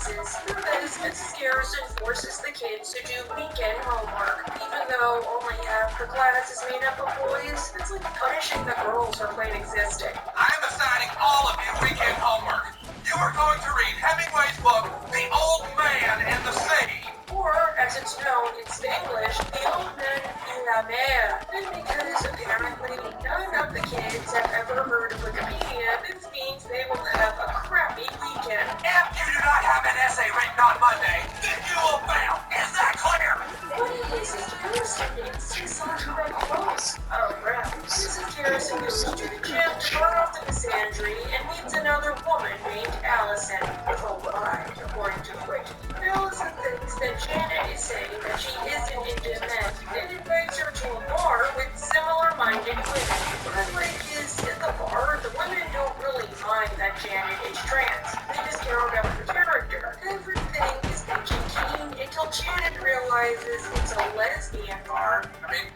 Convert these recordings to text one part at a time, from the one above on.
classes because Mrs. Garrison forces the kids to do weekend homework, even though only half the class is made up of boys. It's like punishing the girls for plain existing. I'm assigning all of you weekend homework. You are going to read Hemingway's book, The Old Man and the Sea. Or, as it's known in Spanglish, The Old Man y la Mer. And because apparently none of the kids have ever heard of Wikipedia, this means they will have a crappy weekend. If you do not have an essay written on Monday, then you will fail. Is that clear? What is Mrs. Garrison needs to decide to write clothes? Oh, crap. Mrs. Garrison goes to the gym to burn off the misandry and meets another woman named Allison with a Y, according to Wiki. Allison thinks that Janet is saying that she isn't into men and invites her to a bar with similar-minded women. The break is at the bar, the women don't really mind that Janet is trans. They just care about her character. Everything is peachy keen until Janet realizes it's a lesbian bar. I mean,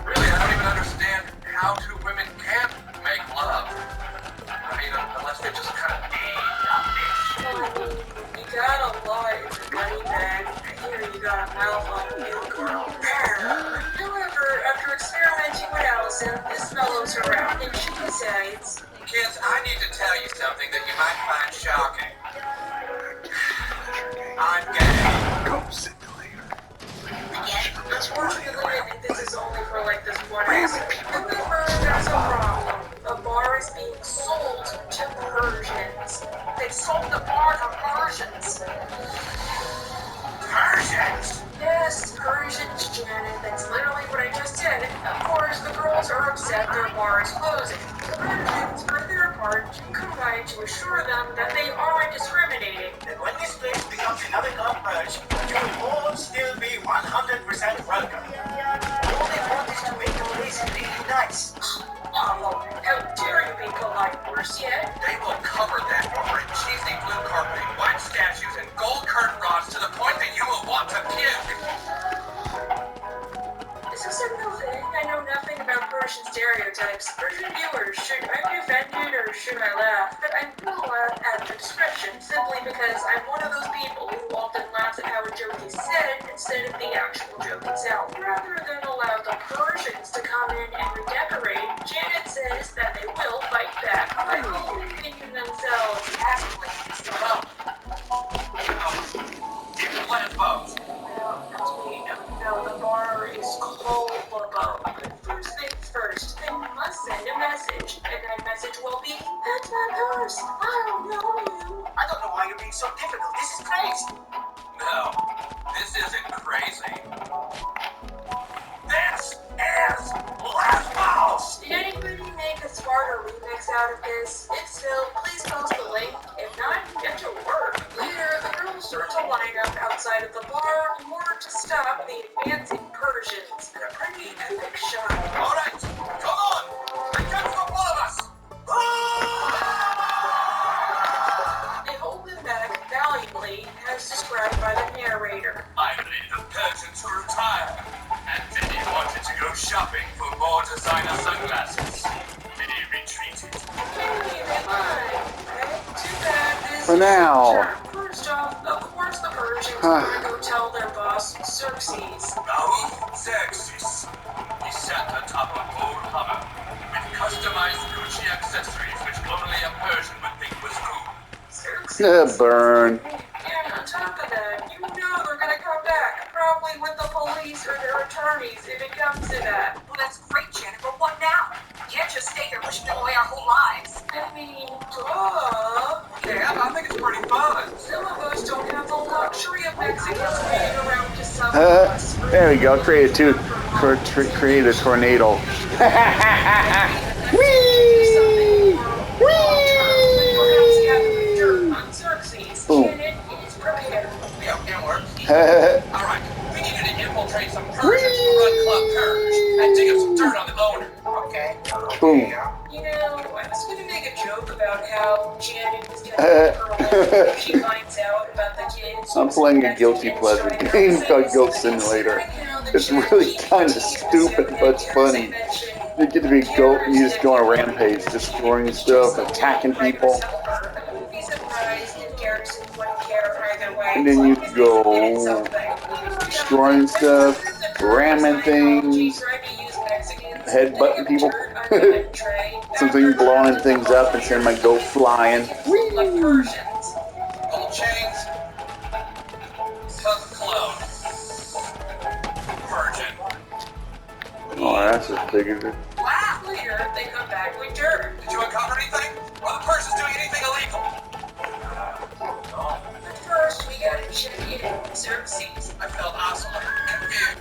really, I don't even understand how two women can make love. I mean, unless they just kind of You got a lot in the money bag. I hear you got a mouth on a new girl. However, after experimenting with Allison, this mellows her out, and she decides, Kids, I need to tell you something that you might find shocking. I'm gay. Go simulator. unfortunately, I think this is only for like this one episode. Remember, there's a problem. The bar is being sold to Persians. They sold the bar to Persians. Persians! Yes, Persians, Janet. That's literally what I just said. Of course, the girls are upset their bar is closing. The Persians, for their part, come by to assure them that they aren't discriminating. And when this place becomes another club merge, you will all still be 100% welcome. The only point is to make the place really nice. Oh, how dare you be polite, worse yet? They will cover that bar in cheesy blue carpeting, white statues, and gold curtain rods to the point that you will want to puke. Is this a real thing? I know nothing about Persian stereotypes. Persian viewers, should I be offended or should I laugh? But I will laugh at the description, simply because I'm one of those people who often laughs at how a joke is said instead of the actual joke itself. Rather than allow the Persians to come in and redecorate, Janet says that they will fight back by repainting themselves athletes. Well, you can let us vote. No, the bar is called the Bow. First things first, they must send a message. And that message will be, that's my purse, I don't know you. I don't know why you're being so difficult. This is crazy. No, this isn't crazy. This is Lesbos! Did anybody make a smarter remix out of this? If so, please post the link. If not, get to work. Later, the girls start to line up outside of the bar in order to stop the advancing Persians in a pretty epic shot. All right, come on! I come for all of us! They hold them back valiantly, as described by the narrator. I believe the Persians were retired, and then he wanted to go shopping for more designer sunglasses. Then he retreated. Hey, they lied. Okay, too bad this For now. First off, of course the Persians are going to go tell their boss, Xerxes. Raoul Xerxes. He sat atop a gold hammer with customized Gucci accessories which only a Persian would think was cool. Xerxes. Burn. And on top of that, you know they're gonna come back, probably with the police or their attorneys if it comes to that. Well, that's great, Janet, but what now? We can't just stay here wishing them away our whole lives. I mean, duh. Yeah, I think it's pretty fun. Some of us don't have the luxury of Mexicans waiting around to some of us. There we go. Create a tornado. Whee! Boom. Janet is prepared. Yep, it works. Alright, we need you to infiltrate some Persians who run Club Purge and dig up some dirt on the owner. Okay. Boom. You know, I was going to make a joke about how Janet was going to girl if she finds out about the kids. I'm playing a guilty pleasure game called Guilt Simulator. It's really kind of stupid, but it's funny. You get to be a goat and you just go on a rampage, destroying stuff, attacking people. I wouldn't be surprised if Garrison wouldn't care and then you go destroying stuff, ramming things, headbutting people, something blowing things up and send my goat flying. Gold chains. Tough clone. Virgin. Oh, that's as big as it. Wow, later they come back with dirt. Did you uncover anything? Or the person's doing anything illegal? But first, we gotta check in Xerxes. I felt absolutely confused.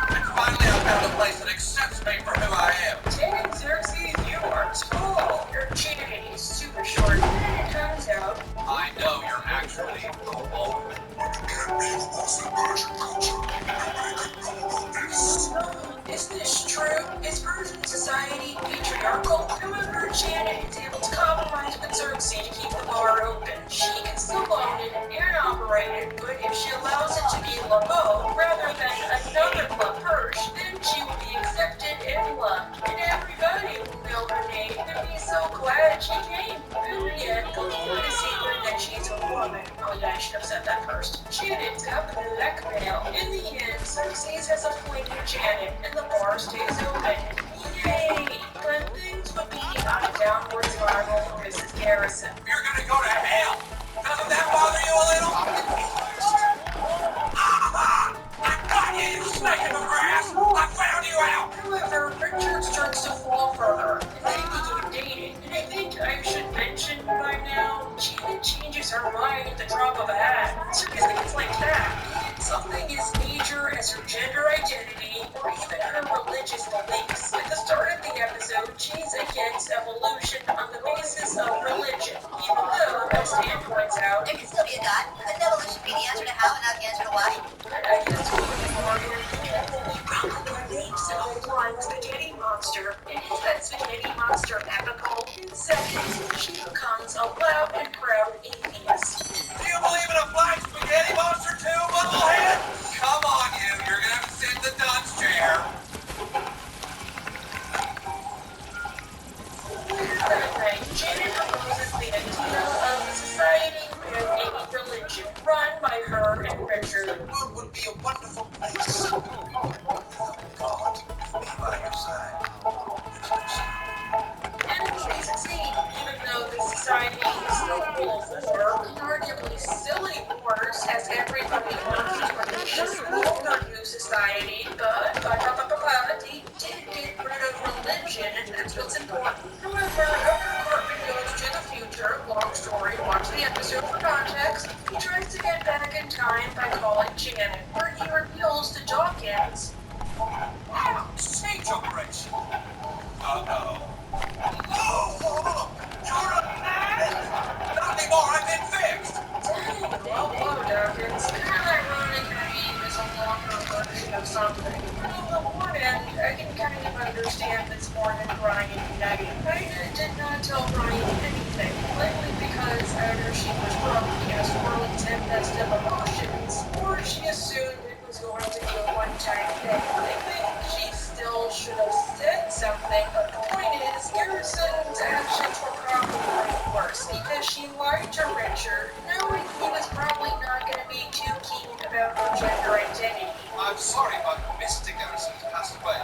And finally I found a place that accepts me for who I am. Dang, Xerxes, you are tall. Your chin is super short. And it turns out, I know you're actually cool. is this true? Is Persian society patriarchal? However, Janet is able to compromise with Xerxes to keep the bar open. She can still own it and operate it, but if she allows it to be LeBeau rather than another Club Hirsch, then she will be accepted and loved, and everybody will know her name and be so glad she came. And yet, go for the secret that she's a woman. Oh yeah, I should have said that first. Janet's got blackmail. In the end, Xerxes has appointed Janet, and the bar stays open. Yay! But things would be on a downward spiral for Mrs. Garrison. You're gonna go to hell! Doesn't that bother you a little? I got you, you snake in the grass! I found you out! However, Richard starts to fall for her, and they begin dating. And I think I should mention by now, Janet changes her mind at the drop of a hat. Seriously, it's like that. Something as major as her gender identity, or even her religious beliefs. At the start of the episode, she's against evolution on the basis of religion, even though, as Dan points out, There can still be a God, but evolution be the answer to how and not the answer to why. I guess Bronco believes in a flying spaghetti monster, and is that spaghetti monster epical? In seconds, she becomes a loud and proud atheist. Do you believe in a flying spaghetti monster too, bubblehead? Come on, you're gonna have to sit in the dunce chair. That night, Janet proposes the idea of a society with a religion run by her and Richard. The world would be a wonderful place. God, be by your side. And they succeed, even though the society is still full of war, and arguably silly wars, as everybody wants to unleash a older new society, but they did get rid of religion, and that's what's important. However, after Cartman goes to the future, long story, watch the episode for context, he tries to get back in time by calling Janet, where he reveals to Dawkins, Stage operation. Uh-oh. Oh, you're a man! Not anymore, I've been fixed! dang, well, hello, Dawkins. Kind of ironic that he is a longer version of something. On the one end, I can kind of understand this more than Brian United. I did not tell Brian anything, likely because either she was grumpy as World's tempest of emotions, or she assumed it was going to be a one-time thing. I think she still should have said something, but the point is, Garrison's actions were probably worse because she lied to Richard, knowing he was probably not going to be too keen about her gender identity. I'm sorry, but Mr. Garrison has passed away.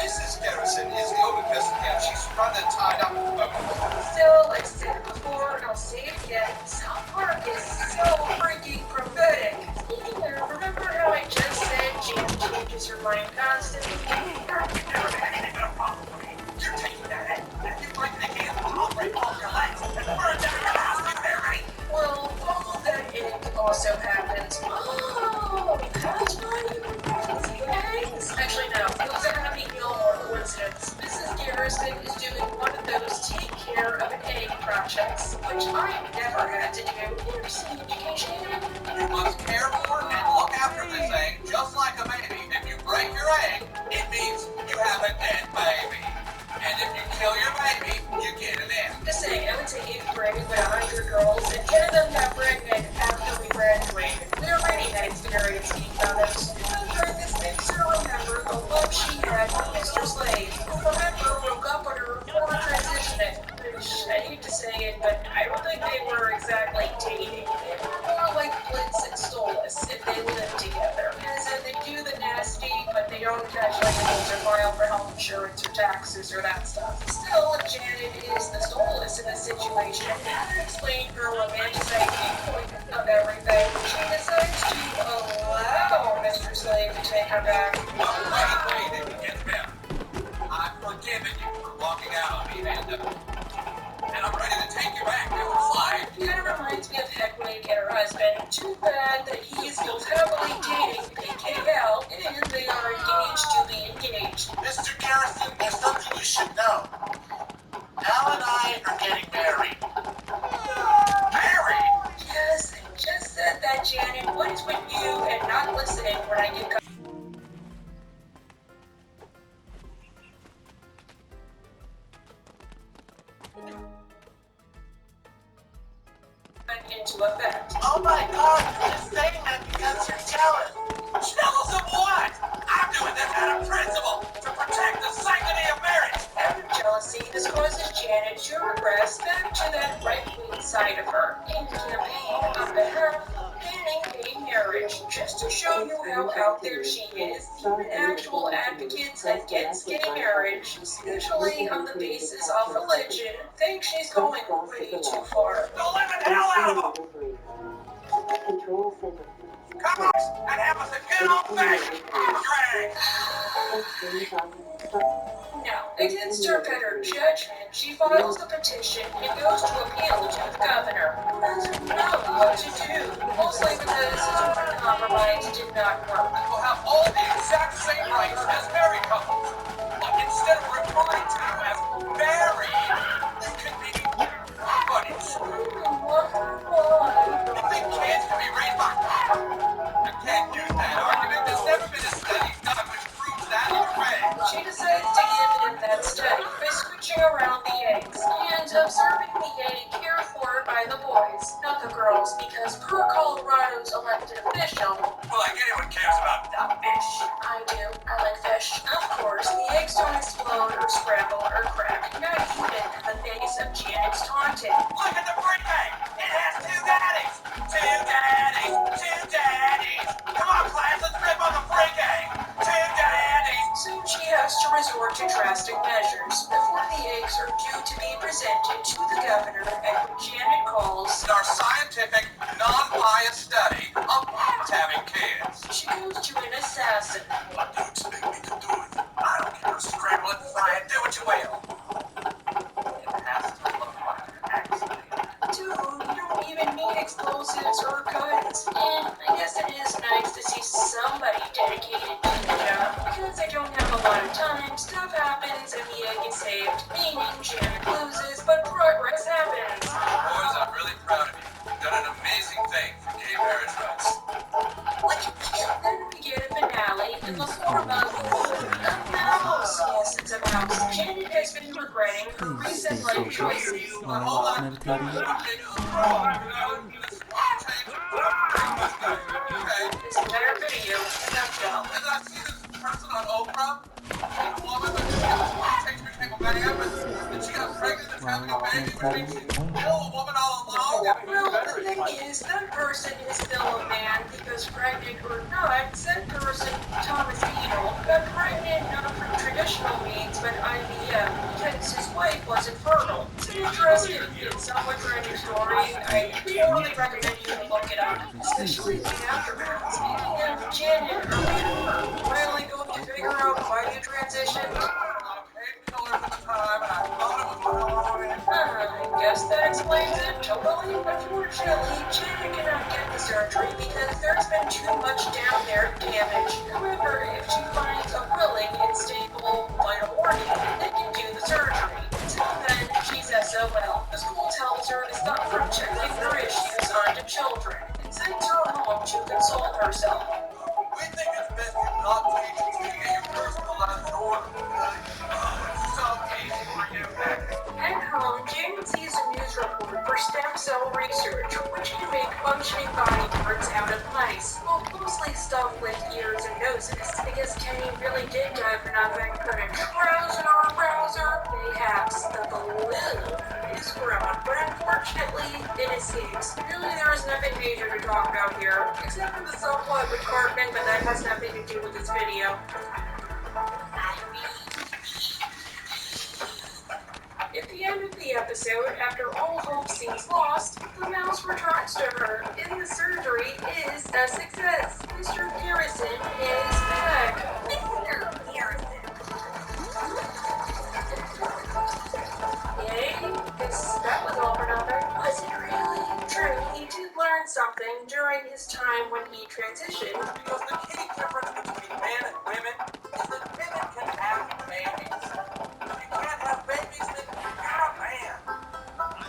Mrs. Garrison is the only person here. She's rather tied up at the moment. Still, I said it before, and I'll say it again, South Park is so freaking prophetic. Speaking of, remember how I just said Jan changes her mind constantly? Never had anything but a problem with me. You're taking that. You'd like to get I'll rip off your legs and burn down your house with there, right? Well, all that it also happens. Oh, that's funny. Thanks. Actually, no. It was a Happy Gilmore coincidence. Mrs. Garrison is doing one of those take care of an egg projects, which I never had to do in city education. You must care for and look after this egg just like a baby. If you break your egg, it means you have a dead baby. And if you kill your baby, you get an egg. Just saying, I would say 8th grade with 100 girls, and 10 of them got pregnant after we graduated. We already had experience eating others. During this makes her remember the love she had for Mr. Slade, who remember broke up with her before transitioning. Which, I hate to say it, but I don't think they were exactly dating. They were more like file for health insurance or taxes or that stuff. Still, Janet is the solace in this situation. To explain her romanticized viewpoint of everything, she decides to allow Mr. Slade to take her back. Wait, it gets better. I've forgiven you for walking out on me, and I'm ready to take you back. It was fine. It kind of reminds me of Hedwig and her husband. Too bad that he is still heavily dating PKL, and they are engaged to be engaged. Mr. Garrison, there's something you should know. Al and I are getting married. Married? Yes, I just said that, Janet. What is with you and not listening when I get into effect? Oh my God, you're just saying that because you're jealous. Jealous of what? I'm doing this out of principle to protect the sanctity of marriage. Out of jealousy, this causes Janet to regress back to that right-wing side of her and campaign on behalf of banning gay marriage. Just to show you how out there she is, even actual advocates against gay marriage, especially on the basis of religion, think she's going way too far. The living hell out of them. Come on and have us a good old fashioned drag. Now, against her better judgment, she files the petition and goes to appeal to the governor, who doesn't know what to do, mostly because his own compromise did not work. Will have all the exact same rights as married couples. But instead of referring to them as married, you can be buddies. You think kids can be raised by... I can't use that argument. There's never been a study done which proves that either way. She decides to give him that study by switching around the eggs and observing the egg cared for by the boys, not the girls, because per Colorado's elected official, Well, like anyone cares about the fish. I do, I like fish. Of course, the eggs don't explode or scramble or crack, not even in the face of Janet's taunting. Look at the brick egg. It has two daddies. Two daddies. Two daddies. Come on, class. Let's rip on the brick egg. Two daddies. Soon she has to resort to drastic measures before the eggs are due to be presented to the governor at what Janet calls Our scientific, non-biased study of having kids. she goes to an assassin. What do you expect me to do with it? I don't care. Scramble it, fry it, do what you will. It has to look like an accident. Dude, you don't even need explosives or guns. And I guess it is nice to see somebody dedicated to the job. Because they don't have a lot of time, stuff happens and the egg is saved. Meaning Janet loses, but progress happens. Boys, I'm really proud of you. You've done an amazing thing for gay marriage rights. Then we get a finale in the form of a mouse. Yes, it's a mouse. Janet has been regretting her recent life choices. Hold on. This entire video is a nutshell. Did I see this person on Oprah? A woman that takes me to a man, and she got pregnant and having a baby with me. Oh, a woman all alone? Well, the thing is, that person is still a man because pregnant or not, said person, Thomas Beadle, got pregnant not from traditional means but IVF because his wife wasn't fertile. It's an interesting and somewhat tragic story. I totally recommend you look it up, especially the aftermath. Speaking of Janet or Amber, finally going to figure out why you transitioned. I guess that explains it totally. Unfortunately, Janet cannot get the surgery because there's been too much down there damage. However, if she finds a willing and stable vital organ, they can do the surgery. Until then, she's SOL. The school tells her to stop projecting her issues onto children and sends her home to console herself. We think it's best you not teach until you get your personalized order. It's so easy for you, man. At home, Janet sees a news report for stem cell research, which can make functioning body parts out of mice. Well, mostly stuff with ears and noses, because Kenny really did die for nothing. Couldn't browse in our browser. Mayhaps the balloon is grown, but unfortunately, it escapes. Really, there is nothing major to talk about here, except for the subplot with Cartman, but that has nothing to do with this video. I is a success. Mr. Garrison is back. Mr. Garrison. Yay, guess that was all for nothing. Was it really? True, he did learn something during his time when he transitioned. Because the key difference between men and women is that women can have babies. If you can't have babies, then you're not a man.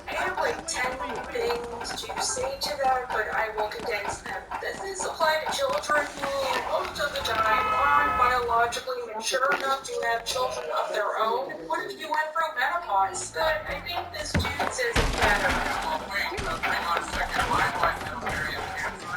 I have like 10 things to say to that, but I will condense them. Does this apply to children who, most of the time, aren't biologically mature enough to have children of their own? What if you went through menopause? But I think this dude says it better. Oh, wait, hang on a second. My wife has ovarian cancer.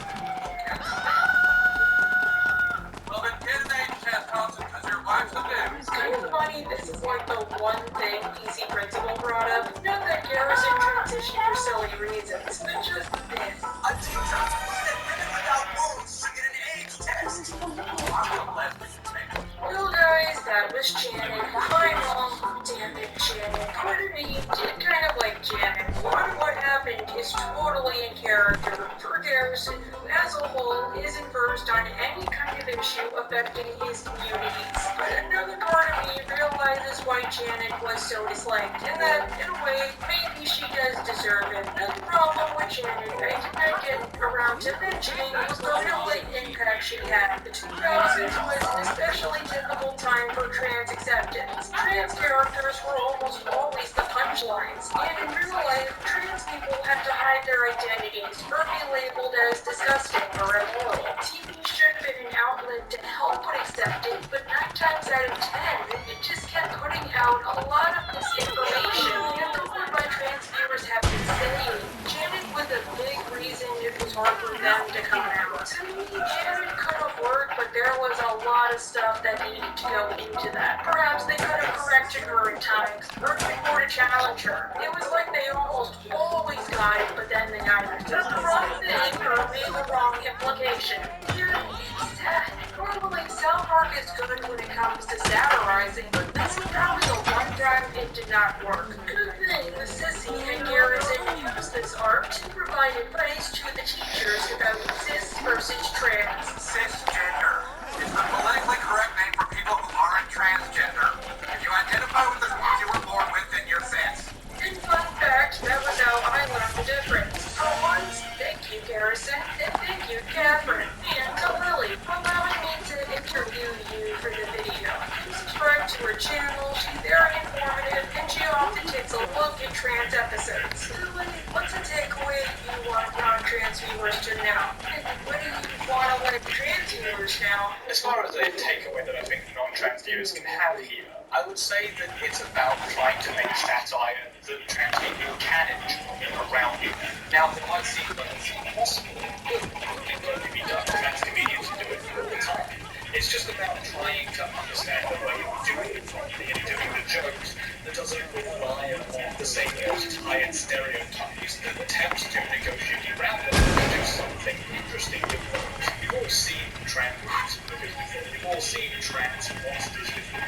Well, then get an age test, Thompson, because your wife's a bitch. It's kind of funny this is like the one thing PC Principal brought up. Not that Garrison transitioned for silly reasons, but just this. A teacher said women without wombs should get an age test. I'm a lesbian, man. Well guys, that was Janet. My mom, damn it, Janet. Kennedy did kind of like Janet. What happened is totally in character for Garrison, who as a whole isn't versed on any kind of issue affecting his communities. But another part of me realizes why Janet was so disliked, and that, in a way, maybe she does deserve it. Another problem with Janet I did not get around to mentioning was the real late impact she had. The 2000s was an especially difficult time for trans acceptance. Trans characters were almost always the punchlines, and in real life, trans people have to hide their identities or be labeled as disgusting or immoral. TV should have been an outlet to help with acceptance, but 9 times out of 10, it just kept putting out a lot of misinformation, echoed by trans viewers have been saying. Janet was a big reason it was hard for them to come out. To me, Janet could have worked, but there was a lot of stuff that needed to go into that. Perhaps they could have corrected her at times, or more to challenge her. It was like they almost always got it, but then they either did the wrong thing or made the wrong implication. Here, it's sad. Normally, South Park is good when it comes to satirizing, but this is probably the one time it did not work. Good thing the Sissy and Garrison used this art to provide advice to the teachers about cis versus trans. Cisgender is the politically correct name for people who aren't transgender. If you identify with the group you were born with, then you're cis. And fun fact, that was how I learned the difference. For once, thank you, Garrison, and thank you, Catherine, and to Lily, for allowing me to interview you for the video. Subscribe to her channel, she's very informative, and she often takes a look at trans episodes. Lily, what's a takeaway you want non-trans viewers to know? And what do you want to let trans viewers know? As far as a takeaway that I think non-trans viewers can have here, I would say that it's about trying to make satire that trans people can enjoy around you. Now, it might seem like it's impossible, but it can only be done. Trans comedians do it all the time. It's just about trying to understand the way of doing it properly and doing the jokes that doesn't rely on the same tired stereotypes that attempts to negotiate around them and do something interesting with them. We've all seen trans movies before. We've all seen trans monsters before.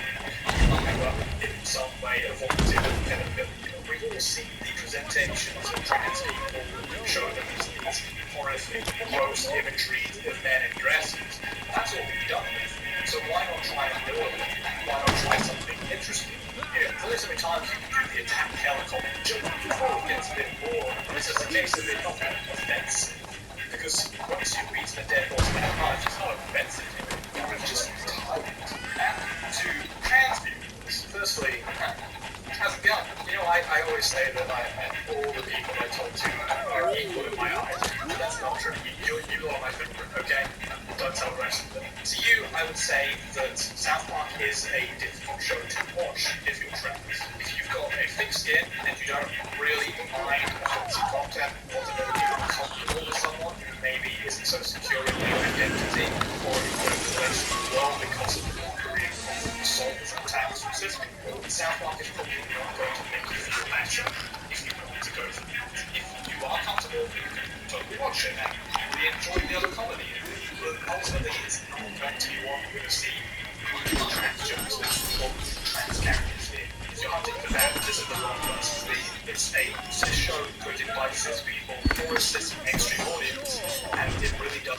Either in some way evolved in pedophilia. We've all seen the presentations of trans people showing them these horrific, gross imageries of men in dresses. That's all we've done with. So why not try and do it? Why not try something interesting? There's only so many times you can do the attack helicopter joke before it gets a bit bored. This is a case of it not being offensive. Because once you've beaten a dead horse that much, it's not offensive. It's just tired. And to trans viewers, firstly, how's it going? I always say that all the people I talk to are equal in my eyes. But that's not true. You are my favorite, okay? Don't tell the rest of them. To you, I would say that South Park is a difficult show to watch if you're trans. If you've got a thick skin and you don't really mind offensive content, want to know you're comfortable with someone who maybe isn't so secure in their identity, or if you've got a relationship with the world because of the mockery of assaults and attacks from cis people, South Park is probably not going to make you feel better if you want to go for that. If you are comfortable, you can totally watch it and really enjoy the other comedy. But ultimately, it's not going to be what you're going to see trans jokes or trans characters in. If you're hunting for that, this is the wrong place to be. It's a cis show created by cis people for a cis mainstream audience, and it really does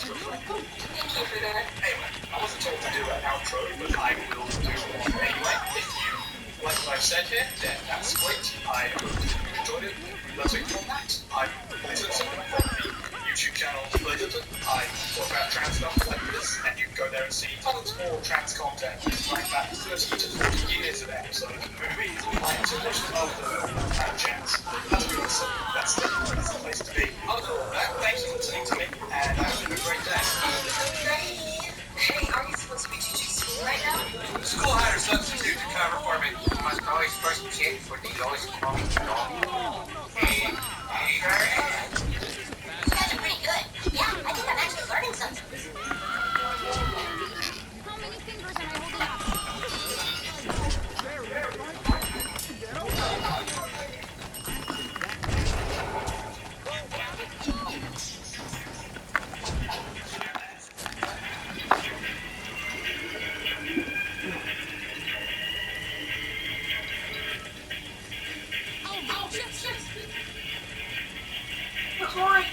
Thank you for that. Anyway, I wasn't told to do an outro, but I will do one anyway. If you like what I've said here, then that's great. I hope you enjoyed it. Let's ignore that. I'm Blatant from the YouTube channel Blatant. I talk about trans stuff like this, and you can go there and see tons more trans content like that 30 to 40 years of episodes of movies. I just love the trans chats. That's good. So that's the place to be. Other than that, thank you for listening to me, and have a great day. Hey, are you supposed to be teaching school right now? School had a substitute to cover for me. Must always first check for the always coming along. You guys are pretty good. Yeah, I think I'm actually learning something. How many fingers am I holding up? Before I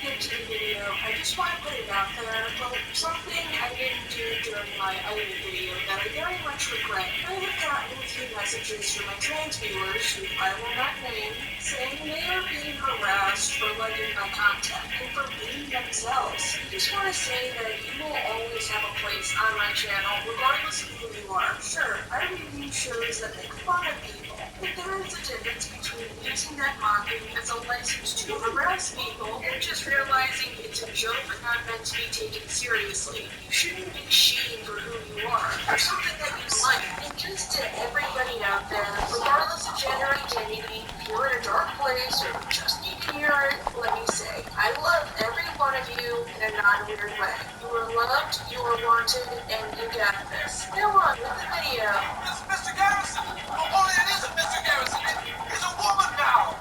get to the video, I just want to put it out there, but something I didn't do during my other video that I very much regret. I have gotten a few messages from my trans viewers, who I will not name, saying they are being harassed for liking my content and for being themselves. I just want to say that you will always have a place on my channel, regardless of who you are. Sure, I review shows that make fun of people, but there is a difference between using that mocking as a license to harass people and just realizing it's a joke not meant to be taken seriously. You shouldn't be shamed for who you are, or something that you like. And just to everybody out there, regardless of gender identity, if you're in a dark place or just need to hear it, let me say, I love every one of you in a non-weird way. You are loved, you are wanted, and you got this. Now on with the video. This is Mr. Garrison. Oh, it isn't Mr. Garrison. It's a woman now.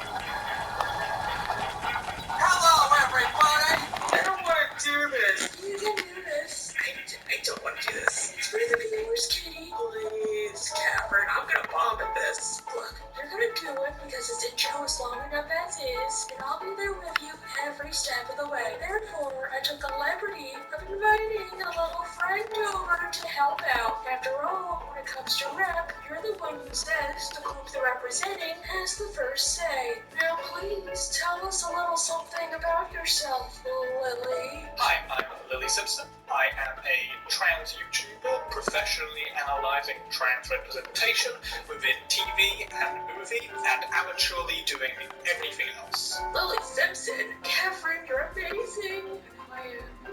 Hello, everybody. I don't want to do this. You can do this. I don't want to do this. It's for the viewers, Kitty. Please, Catherine, I'm gonna bomb at this. Look, you're gonna do it because this intro is long enough as is, and I'll be there with you every step of the way. Therefore, I took the liberty of inviting a little friend over to help out. After all, when it comes to rap, you're the one who says the group they're representing has the first say. Now please, tell us a little something about yourself, Lily. Hi, I'm Lily Simpson. I am a trans YouTuber professionally analysing trans representation within TV and movie, and amateurly doing everything else. Lily Simpson? Catherine, you're amazing.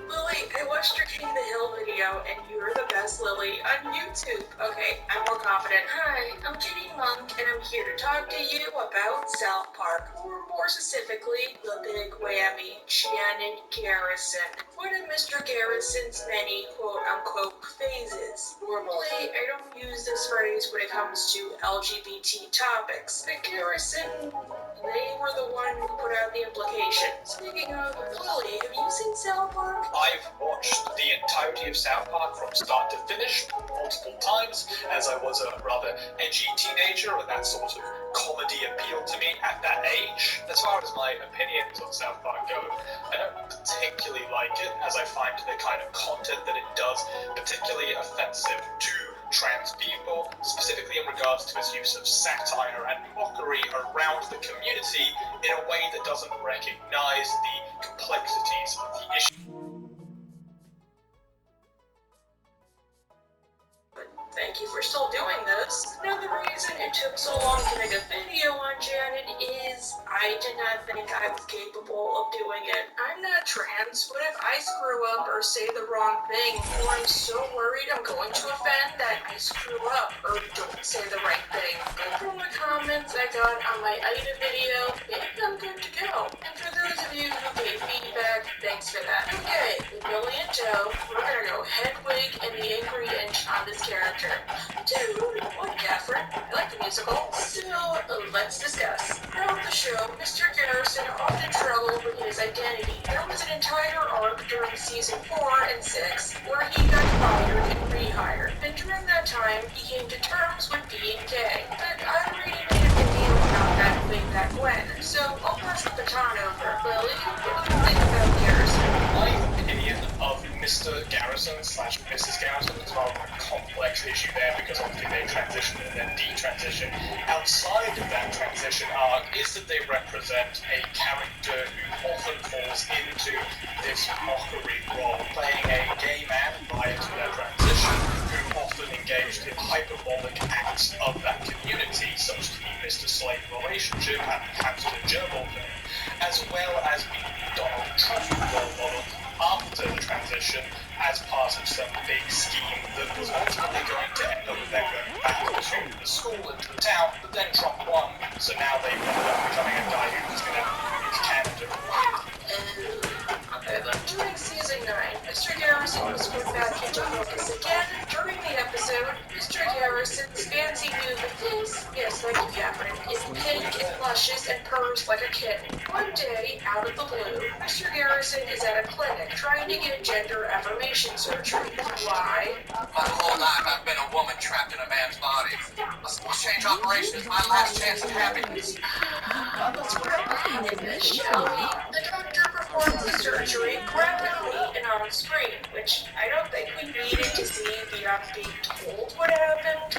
Lily, I watched your King of the Hill video, and you're the best Lily on YouTube. Okay, I'm more confident. Hi, I'm Kitty Monk, and I'm here to talk to you about South Park, or more specifically, the big whammy, Shannon Garrison. One of Mr. Garrison's many quote-unquote phases. Normally, I don't use this phrase when it comes to LGBT topics, but Garrison, they were the one who put out the implication. Speaking of, Lily, have you seen South Park? I've watched the entirety of South Park from start to finish multiple times, as I was a rather edgy teenager, and that sort of comedy appealed to me at that age. As far as my opinions on South Park go, I don't particularly like it, as I find the kind of content that it does particularly offensive to trans people, specifically in regards to its use of satire and mockery around the community in a way that doesn't recognize the complexities of the issue. Thank you for still doing this. Now, the reason it took so long to make a video on Janet is I did not think I was capable of doing it. I'm not trans, but if I screw up or say the wrong thing, or I'm so worried I'm going to offend that I screw up or don't say the right thing. But from the comments I got on my Ida video, I think I'm good to go. And for those of you who gave feedback, thanks for that. Okay, with Billy and Joe, we're gonna go Hedwig and the Angry Inch on this character. Dude, what, Catherine? I like the musical. So, let's discuss. Throughout the show, Mr. Garrison often struggled with his identity. There was an entire arc during season 4 and 6 where he got fired and rehired. And during that time, he came to terms with being gay. But I already made a video about that way back when. So, I'll pass the baton over. Lily, what do you think about Garrison? My opinion of Mr. Garrison / Mrs. Garrison is a rather complex issue there because obviously they transition and then detransition. Outside of that transition arc is that they represent a character who often falls into this mockery role, playing a gay man prior to their transition, who often engaged in hyperbolic acts of that community, such as the Mr. Slave relationship and perhaps the gerbil thing, as well as the Donald Trump role model after the transition as part of some big scheme that was ultimately going to end up with them going back to the school and to the town, but then Trump won, so now they ended up becoming a guy who was going to move to Canada. During season 9, Mr. Garrison was put back into focus again. During the episode, Mr. Garrison's fancy new face, yes, like Catherine, is pink and blushes and purrs like a kitten. One day, out of the blue, Mr. Garrison is at a clinic trying to get gender affirmation surgery. Why? My whole life I've been a woman trapped in a man's body. A small change operation is my last chance at happiness. Let's work in this, shall we? The doctor performs the surgery rapidly and on screen, which I don't think we needed to see beyond being told what happened.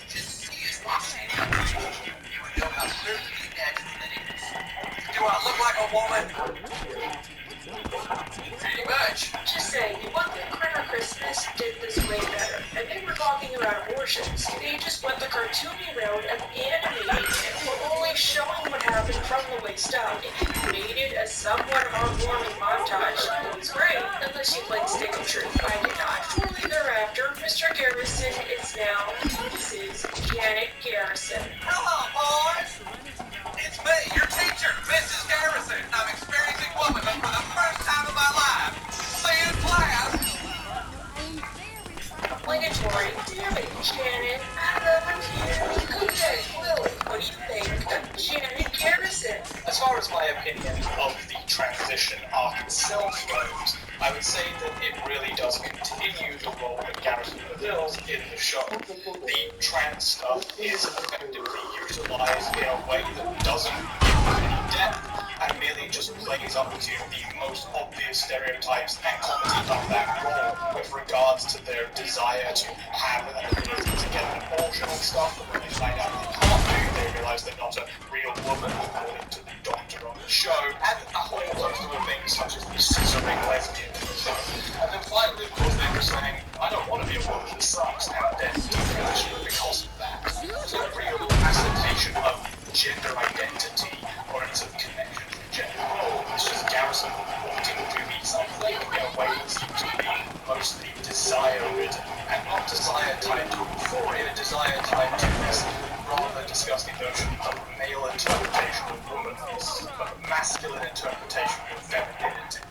Just see his washing. You would know how certainly agitated it is. Do I look like a woman? Pretty much. Just saying, one thing Critter Christmas did this way better, and they were talking about abortions. They just went the cartoony route of animating it, but only showing what happened from the waist up. It made it a somewhat heartwarming montage. It was great, unless you played Stick of Truth. I did not. Shortly thereafter, Mr. Garrison is now Mrs. Janet Garrison. Hello, boys. It's me, your teacher, Mrs. Garrison. I'm experiencing womanhood for the first time in my life. See you in class. Obligatory. Damn it, Janet. I love you. Okay, Lily, what do you think of Janet Garrison? As far as my opinion of the transition arc itself goes, I would say that it really does continue the role that Garrison fulfills in the show. The trans stuff is effectively utilized in a way that doesn't give any depth and merely just plays up to the most obvious stereotypes and comedy of that role with regards to their desire to have an ability to get an abortion and stuff, but when they find out they can't do, they realize they're not a real woman according to the doctor on the show, and a whole host of things such as the scissoring lesbian and so on. And then finally, of course, they were saying, I don't want to be a woman, this sucks, and then detransition because of that. So a real assertion of gender identity or its connection to the gender role. It's just Garrison wanting to be something in a way that seems to be mostly desire-ridden, and not desire tied to euphoria, desire tied to this rather disgusting notion of male interpretation of womanness, but masculine interpretation of femininity.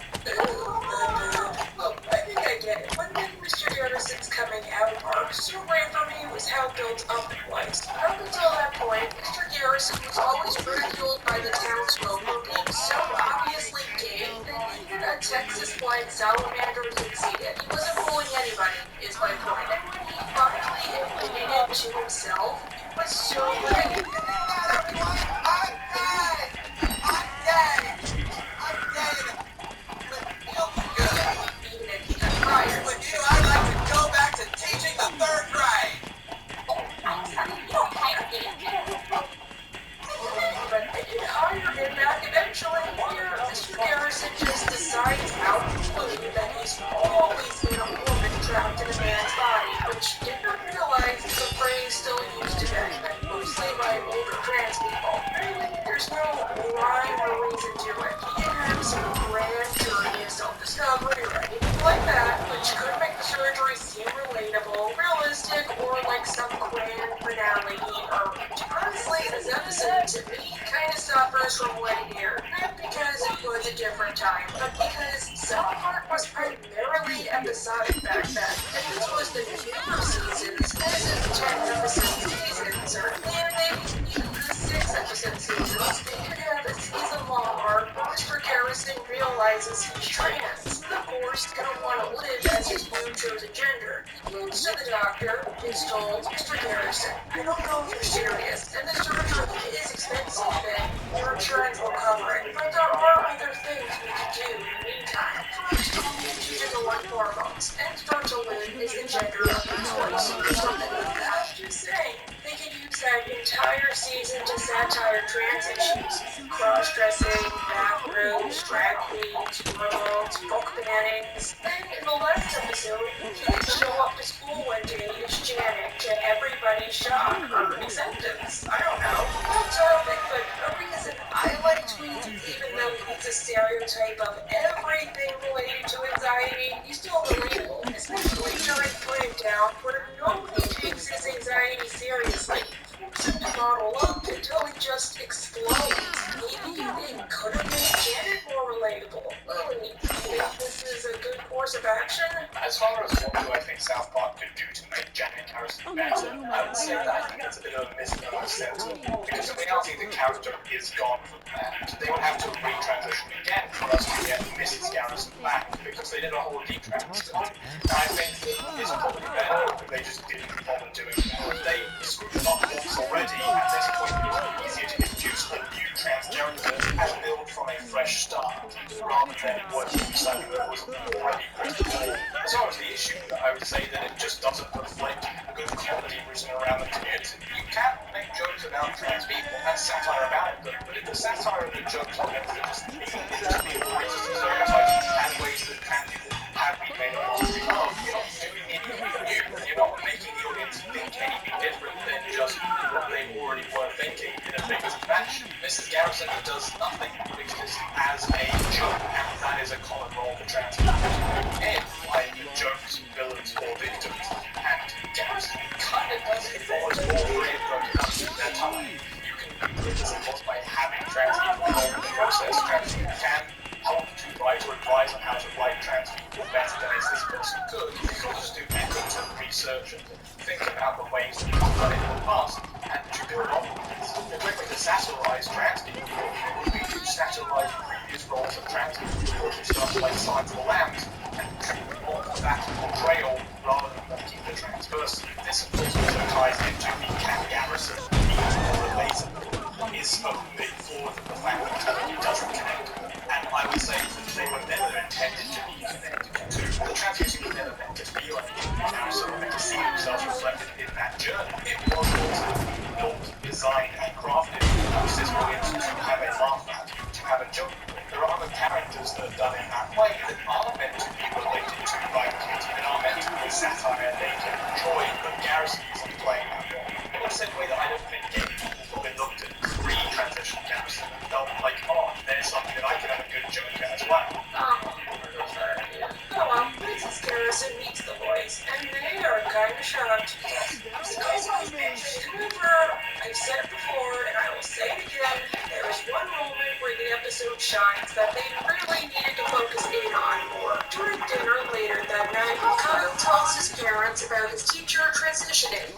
Look, I think I get it. One thing Mr. Garrison's coming out arc so great for me was how built up it was. Up until that point, Mr. Garrison was always ridiculed by the townsfolk for being so obviously gay that even a Texas-flying salamander could see it. He wasn't fooling anybody, is my point. And when he finally admitted it to himself, it was so great. But they did hire him back eventually. Here, Mr. Garrison just decides out of the blue that he's always been a woman trapped in a man's body, which did not realize is a phrase still used today, mostly by older trans people. Really, there's no rhyme or reason to it. He can have some grand journey of self-discovery or anything like that, which could make the surgery seem relatable, realistic, or like some grand finale or honestly, this episode to me kind of suffers from waiting here. Not because it was a different time, but because South Park was primarily episodic back then. And this was the newer seasons, as in 10-episode seasons, or maybe even the 6-episode seasons. They could have a season-long arc where Mr. Garrison realizes he's trans. Of course, he's gonna want to live as his new chosen gender. He moves to the doctor, is told, Mr. Garrison, I don't know if you're serious, and the surgery is expensive, and your insurance will cover it. But there are other things we can do in the meantime. First, we'll get you to the pronouns, and Fertilin is the gender of her choice, or something like that. Just saying, they could use that entire season to satire trans issues. Cross-dressing, bathrooms, drag queens, hormones, book bannings. Then in the last episode, he could show up to school one day as Janet to everybody's shock or acceptance. I don't know. Off topic, but a reason I like tweets, even though it's a stereotype of everything related to anxiety, he's still relatable, especially during putting down where nobody takes his anxiety seriously. To bottle up until he just explodes. Maybe it could have made Janet more relatable. Lily, think this is a good course of action? As far as what do I think South Park could do to make Janet Harrison better, I would say that I think it's a bit of a misconcept. Because in reality, the character is gone from that. They would have to retransition again for us to get Mrs. Garrison back, because they did a whole detransition. And I think that it's probably better if they just didn't bother doing that. They screwed it up once already. At this point, it was easier to introduce a new trans character and build from a fresh start, rather than working with something that was already pretty cool. As far as the issue, I would say that it just doesn't reflect good comedy written around the community. You can make jokes about trans people and satire about them, but if the satire and the jokes are meant to just be racist stereotypes and ways that trans people have been made a mockery of, you're not doing anything new. You're not making the audience think anything different than just what they already were thinking in a bigger fashion. Mrs. Garrison does nothing but exist as a joke, and that is a common role for trans people to end, i.e. jokes, villains, or victims. And Garrison kind of does it for us all three of them in their time. You can improve this, of course, by having trans people involved in the process. Trans people can help to write or advise on how to write trans people better than a cis person could. You can also do methods and research and think about the ways that people have done it in the past and to build on this. The quick way to satirize trans people would be to satirize previous roles of trans people, or to stuff like Silence of the Lambs, and treat them more of that portrayal rather than mocking the trans person. This, of course, also ties into the Cat Garrison being more relatable. Is so big forward the fact that he doesn't connect. And I would say that they were never intended to be connected to. The trans music was never meant to feel anything now, so meant to see themselves reflected in that journey. It was also built, designed, and crafted for cis audiences to have a laugh at, to have a joke with. There are other characters that are done in that way that are meant to be related to by the kids and are meant to be satire they can enjoy, but Garrison isn't playing that role. In the same way that I don't think gay people have looked at pre-transition Garrison and felt like, oh, there's something that I can have a good joke at as well. Well, Mrs. Garrison meets the boys, and they are kind of shocked. However, I've said it before, and I will say it again, there is one moment where the episode shines that they really needed to focus in on more. During dinner later that night, Kyle tells his parents about his teacher transitioning.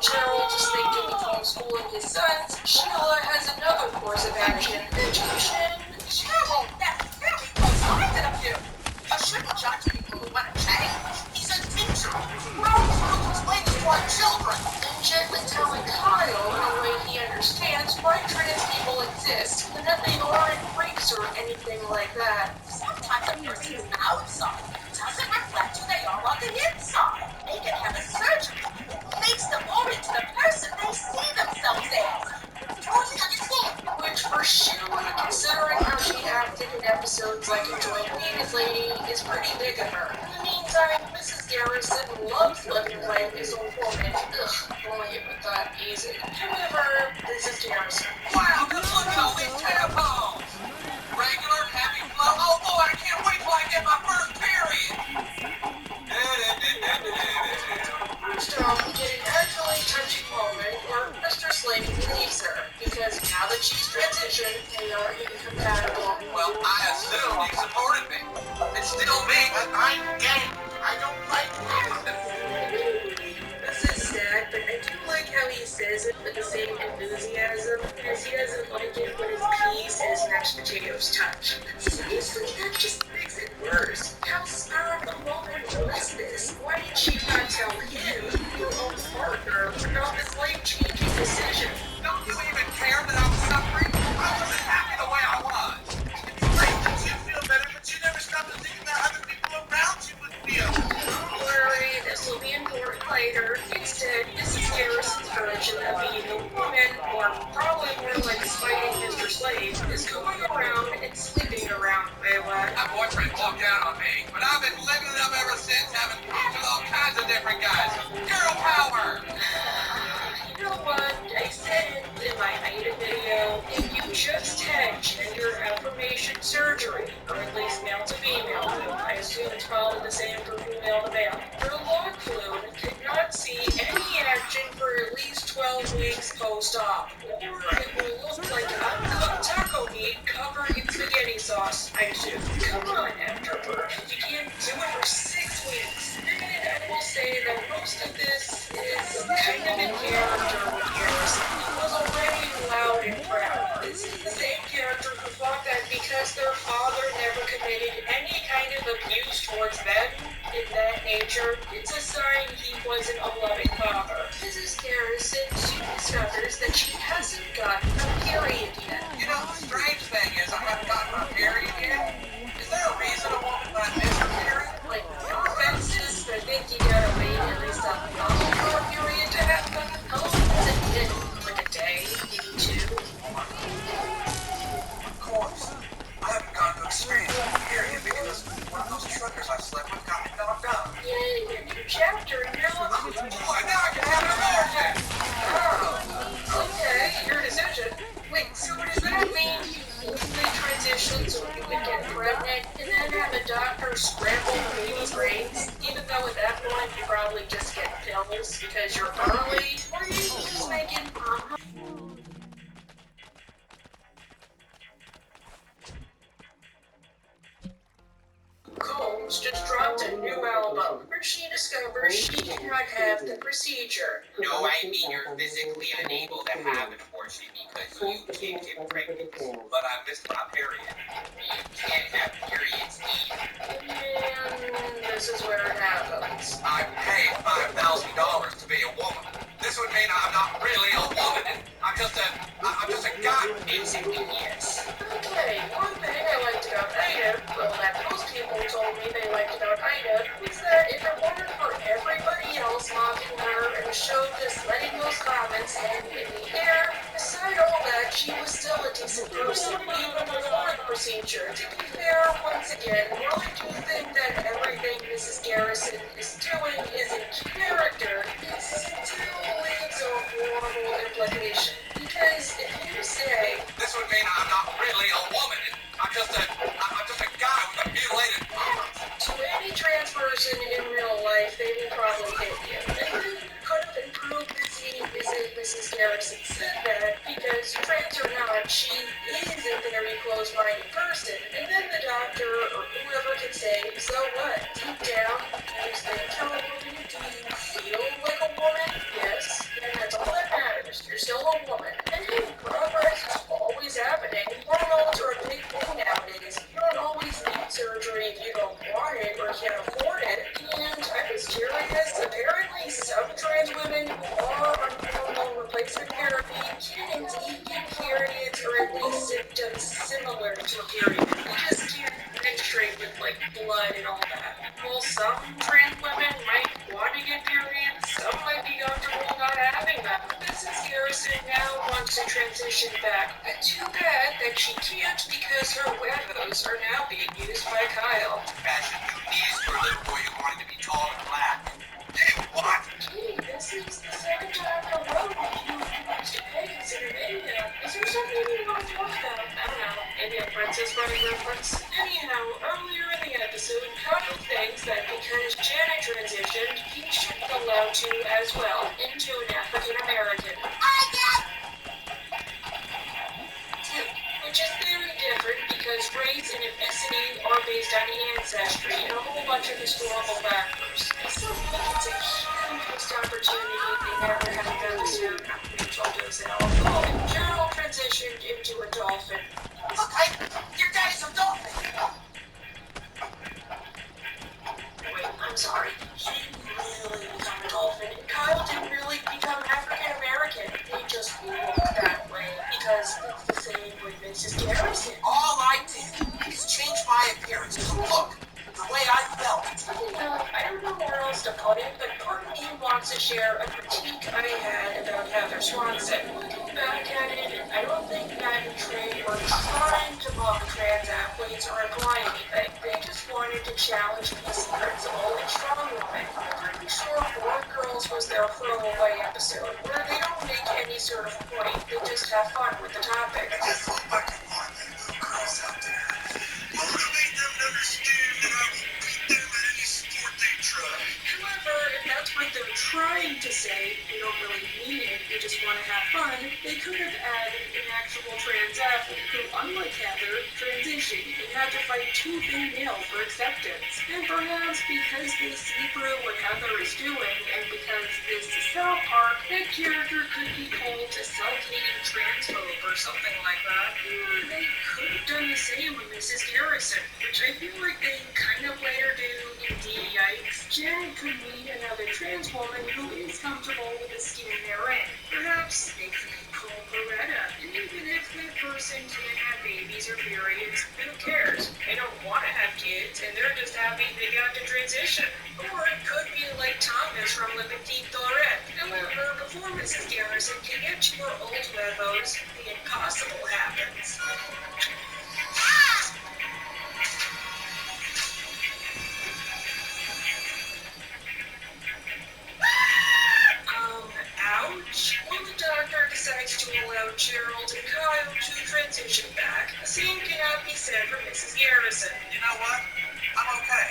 Jill, just thinking of homeschooling his sons, Sheila has another course of action, education. Cheryl, that's really close-minded of you. You shouldn't judge people who want to change. He's a teacher. We're all supposed to explain this to our children. And gently telling Kyle, in a way he understands, why trans people exist, and that they aren't freaks or anything like that. Sometimes a person's outside doesn't reflect who they are on the inside. They can have a surgery that makes them more into the person they see themselves as. Totally understand. Which for Sheila, considering how she acted in episodes like Enjoy Penis Lady, is pretty big of her. In the meantime, Mrs. Garrison loves living like this old woman. Ugh, boy, it was that easy. However, Mrs. Garrison. Wow, good look at all these tampons! Regular, heavy flow. Oh boy, I can't wait till I get my first period! First off, we get an actually touching moment where Mr. Slade leaves her, because now that she's transitioned, they are incompatible. Well, I assume he supported me. It's still me, but I'm gay. I don't like that. This is sad, but I do like how he says it with the same enthusiasm, because he doesn't like it when his peas and his mashed potatoes touch. Seriously, that just makes it worse. How spur of the moment was this? Why did she not tell him, your own partner, about this life-changing decision? Don't you even care that I'm suffering? I wasn't happy the way I was. It's great that you feel better, but you never stop to think about other people around you would feel. the same for female to male. The Lachlan could not see any action for at least 12 weeks post-op, or it will look like uncooked taco meat covered in spaghetti sauce. I assume. Come on, after birth. You can't do it for 6 weeks. And I will say that most of this is kind of in character with Garrison. He was already loud and proud. This is the same character who thought that because their father never committed any kind of abuse towards them in that nature, it's a sign he wasn't a loving father. Mrs. Garrison soon discovers that she hasn't gotten a period yet. You know, the strange thing is I haven't gotten my period yet. Is there a reason a woman might miss her period? Like, no offenses, but I think you gotta wait at least a month for a period to happen. How long does it take? Like a day, maybe 2? Of course. I haven't gotten to experience my period because one of those truckers I slept with got me knocked up. Yay, a new chapter in your life. Boy, now I can have an emergency! Oh, okay, your decision. Wait, so does that mean you legally transition so you can get pregnant and then have a doctor scramble the baby's brains? Even though at that point you probably just get pills because you're early? Or are you just making Combs just dropped a new album where she discovers she cannot have the procedure. No, I mean you're physically unable to have an abortion because you can't get pregnant. But I missed my period. You can't have periods either. And this is where it happens. I paid $5,000 to be a woman. This would mean I'm not really a woman. I'm just a guy. Basically, yes. Okay, one thing I liked about Ida, well, that most people told me they liked about Ida, was that if it weren't for everybody else mocking her and the show just letting those comments hang in the air, beside all that, she was still a decent person, even before the procedure. To be fair, once again, while I do think that everything Mrs. Garrison is doing is in character, it still leaves a horrible implication. Because if you say, This would mean I'm not really a woman. I'm just a guy with a mutilated arm. to any trans person in real life, they will probably hit you. And you could have improved the scene if Mrs. Garrison said that, because trans or not, she is a very close-minded person. And then the doctor or whoever can say, so what? Deep down, you think you're a woman? Do you feel like a woman? Yes. And that's all that matters. You're still a woman. And hey, progress is always happening. Hormones are a big thing nowadays. You don't always need surgery if you don't want it or can't afford it. And I was curious, apparently some trans women who are on hormone replacement therapy can indeed get periods or at least symptoms similar to a period. You just can't menstruate with like blood and all that. Well, some trans women might want to get periods, some might be comfortable not having them. Mrs. Garrison now wants to transition back. But too bad that she can't because her huevos are now being used by Kyle. Fashion new knees for a little boy who wanted to be tall and black. Hey, what? Gee, this is the second time in a row that you used to pay considered anything. Is there something you want to talk about? I don't know. Maybe a Princess Running reference? Anyhow, earlier in the episode, Kyle thinks that because Janet transitioned, he should be allowed to as well into an African American. Which is very different because race and ethnicity are based on ancestry and a whole bunch of historical factors. I still think it's a huge missed opportunity they never had done this year which I'll do now. And Gerald transitioned into a dolphin. Look, your daddy's a dolphin. Wait, I'm sorry. He didn't really become a dolphin. And Kyle didn't really become African American. They just looked that way because it's the same with Mrs. Garrison. All I did is change my appearance to look the way I felt. I don't know where else to put it, but part of me wants to share a critique I had about Heather Swanson. Looking back at it, I don't think Matt and Trey were trying to mock trans athletes or imply anything. They just wanted to challenge these principle and strong women. I'm pretty sure Four Girls was their throwaway episode, where they don't make any sort of point, they just have fun with the topic. I just hope I can find them little girls out there. Motivate them to understand that I will beat them at any trying to say they don't really mean it, they just want to have fun, they could have added an actual trans athlete who, unlike Heather, transitioned and had to fight tooth and nail for acceptance. And perhaps because they see through what Heather is doing, and because this is South Park, that character could be called a self-hating transphobe or something like that. Or they could have done the same with Mrs. Garrison, which I feel like they kind of let her do in D-Yikes. Janet could meet another trans woman who is comfortable with the skin they're in. Perhaps they could be called Loretta. And even if that person can't have babies or periods, who cares? They don't want to have kids, and they're just happy they got to transition. Or it could be like Thomas from Le Petit Tourette. However, before Mrs. Garrison can get to her old levels, the impossible happens. Ouch. When the doctor decides to allow Gerald and Kyle to transition back, the same cannot be said for Mrs. Garrison. You know what? I'm okay.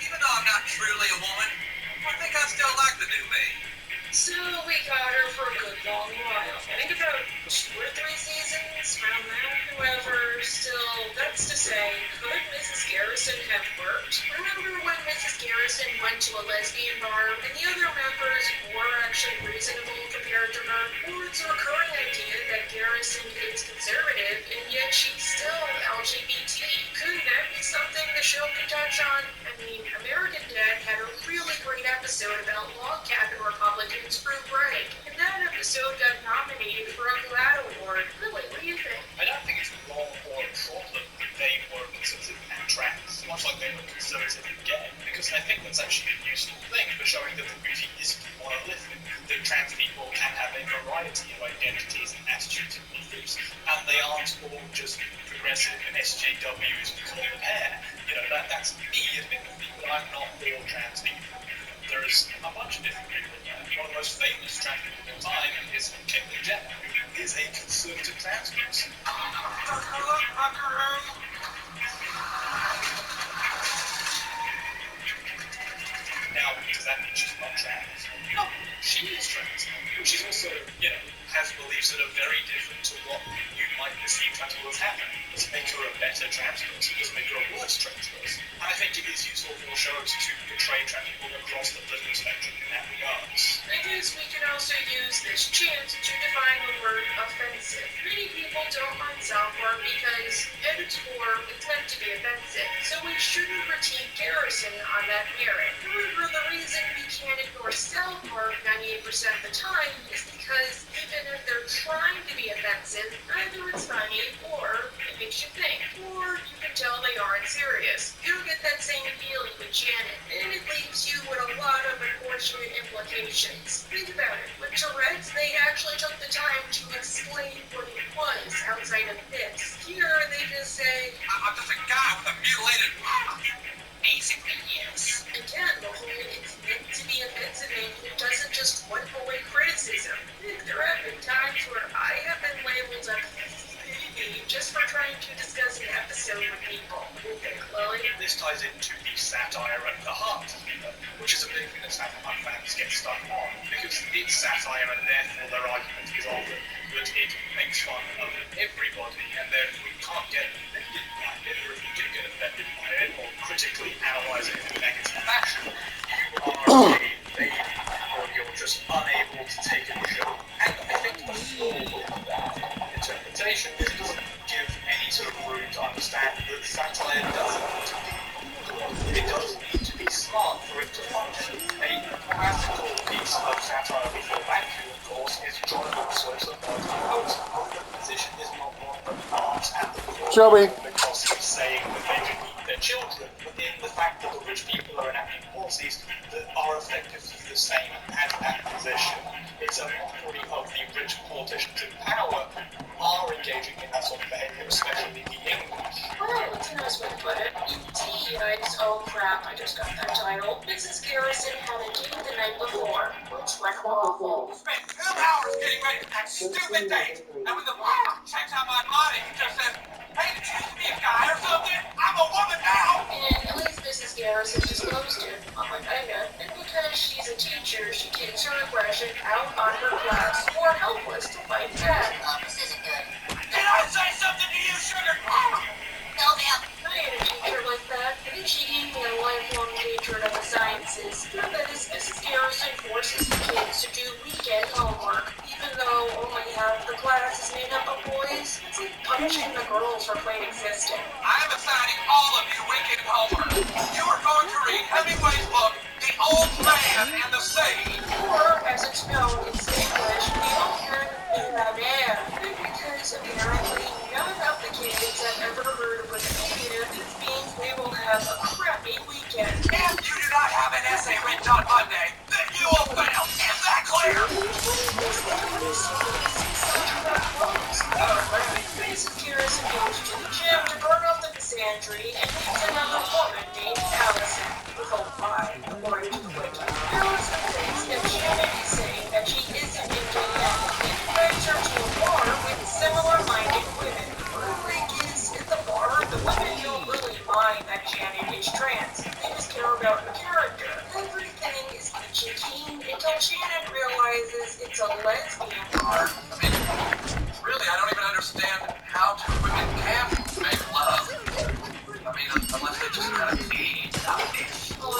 Even though I'm not truly a woman, I think I still like the new me. So we got her for a good long while. I think about 2 or 3 seasons, around that. However, still, that's to say, could Mrs. Garrison have worked? Remember when Mrs. Garrison went to a lesbian bar and the other members were actually reasonable compared to her? Or it's a recurring idea that Garrison is conservative and yet she's still LGBT. Could that be something the show could touch on? I mean, American Dad had a really great episode about log cabin Republicans for break, and that episode got nominated for a GLAAD award. Really, what do you think? I don't think it's wrong or a problem that they were conservative and trans, much like they were conservative and gay, because I think that's actually a useful thing for showing that the movie isn't monolithic, that trans people can have a variety of identities and attitudes and beliefs, and they aren't all just progressive and SJWs with colored hair. You know, that's me admittedly, but I'm not all trans people. There's a bunch of different people in there. One of the most famous trans people of all time is Caitlyn Jenner, who is a conservative trans person. Now, does that mean she's not trans? No, she is trans. But she's also, has beliefs that are very different to what you might perceive trans people as having. Does it make her a better trans person? Does it make her a worse trans person? And I think it is useful for shows to portray trans people across the political spectrum in that regard. I guess we can also use this chance to define the word offensive. Many people don't like South Park because, at its core, it's meant to be offensive, so we shouldn't critique Garrison on that merit. However, the reason we can't ignore South Park 98% of the time is because even if they're trying to be offensive, either it's funny or it makes you think, or you can tell they aren't serious. You don't get that same feeling with Janet, and it leaves you with a lot of unfortunate implications. Think about it. With Tourette's, they actually took the time to explain what it was outside of this. Here, they just say, I'm just a guy with a mutilated mouth. Basically, yes. again, the whole it's meant to be offensive and it doesn't just wipe away criticism. There have been times where I have been labeled a just for trying to discuss an episode with people. Chloe? This ties into the satire at the heart, which is a big thing that South Park fans get stuck on, because it's satire and therefore their argument is often that it makes fun of everybody, and then we can't get offended by it, or if we do get offended by it, or critically analyze it in a negative fashion, you are a baby, or you're just unable to take a joke. And I think the flaw with that interpretation is it doesn't give any sort of room to understand that satire doesn't need to be good. It doesn't need to be smart for it to function. A classical piece of satire before vacuum, of course, is John Wilson's The Post. The position is not one that arms at the core Shelby. because he's saying that they can eat their children, but in the fact that the rich people are enacting policies that are effectively the same as that position. It's a mockery of the rich politicians in power are engaging in that sort of behavior, especially the English. Well, that's a nice way to put it. Yikes, oh crap, I just got that title. Mrs. Garrison had a date the night before, which went awful. Spent 2 hours getting ready for that stupid date. And when the clock checks out my body, he just says, hey, did you used to be a guy or something? I'm a woman now! And at least Mrs. Garrison disclosed it. I'm like, I know. And because because she's a teacher, she takes her aggression out on her class who are helpless to fight back. This isn't good. Can I say something to you, Sugar? No, ma'am. I had a teacher like that. I think she gave me a lifelong hatred of the sciences. Through this, Mrs. Garrison forces the kids to do weekend homework. Even though only half the class is made up of boys, it's like punishing the girls for plain existing. I'm assigning all of you weekend homework. You are going to read Hemingway's book, The Old Man and the Sea. Or, as it's known in English, the old man in la mer. Because apparently none of the kids have ever heard of Wikipedia, this means we will have a crappy weekend. If you do not have an essay written on Monday, then you will fail. Is that clear? Mrs. Garrison goes to the gym to burn off the misandry and meets another woman named Allison, with a Y, according to the wiki. Allison thinks that Janet is saying that she isn't into men and invites her to a bar with similar-minded women. Her freak is, at the bar, the women don't really mind that Janet is trans. They just care about her character. Everything is peachy keen until Janet realizes it's a lesbian bar. Really, I don't even understand how two women can make love. I mean, unless they just kind of need this. Oh,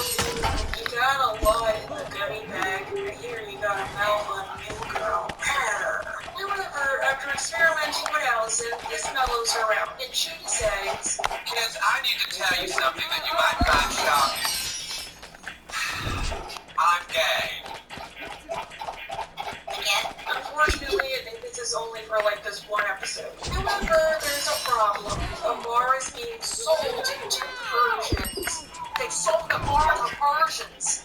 you got a lot in the goodie bag. I hear you got a mouth on a new girl. However, after experimenting with Allison, this mellows her out, and she says, Kids, I need to tell you something that you might find shocking. I'm gay. Again? unfortunately, I think this is only for like this one episode. However, there's a problem. The bar is being sold to Persians. They sold the bar to Persians.